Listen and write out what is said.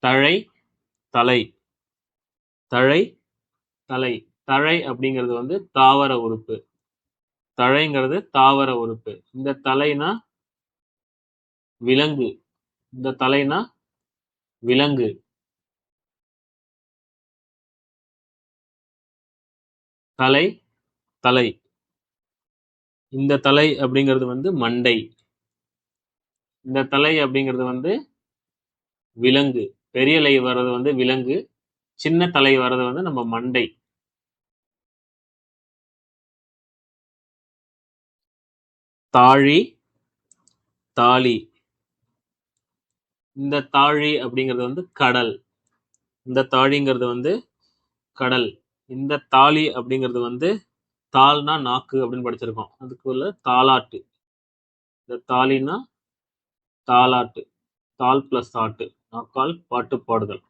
தழை தலை தழை தலை தழை அப்படிங்கிறது வந்து தாவர உறுப்பு. தழைங்கிறது தாவர உறுப்பு. இந்த தலைனா விலங்கு. இந்த தலைனா விலங்கு. தலை தலை. இந்த தலை அப்படிங்கிறது வந்து மண்டை. இந்த தலை அப்படிங்கிறது வந்து விலங்கு. பெரிய லை வர்றது வந்து விலங்கு, சின்ன தலை வர்றது வந்து நம்ம மண்டை. தாழி தாலி. இந்த தாழி அப்படிங்கிறது வந்து கடல். இந்த தாழிங்கிறது வந்து கடல். இந்த தாலி அப்படிங்கிறது வந்து தாள்னா நாக்கு அப்படின்னு படிச்சிருக்கோம். அதுக்குள்ள தாலாட்டு. இந்த தாலினா தாலாட்டு. தால் பிளஸ் ஆட்டு. நாக்கால் பாட்டு பாடுதல்.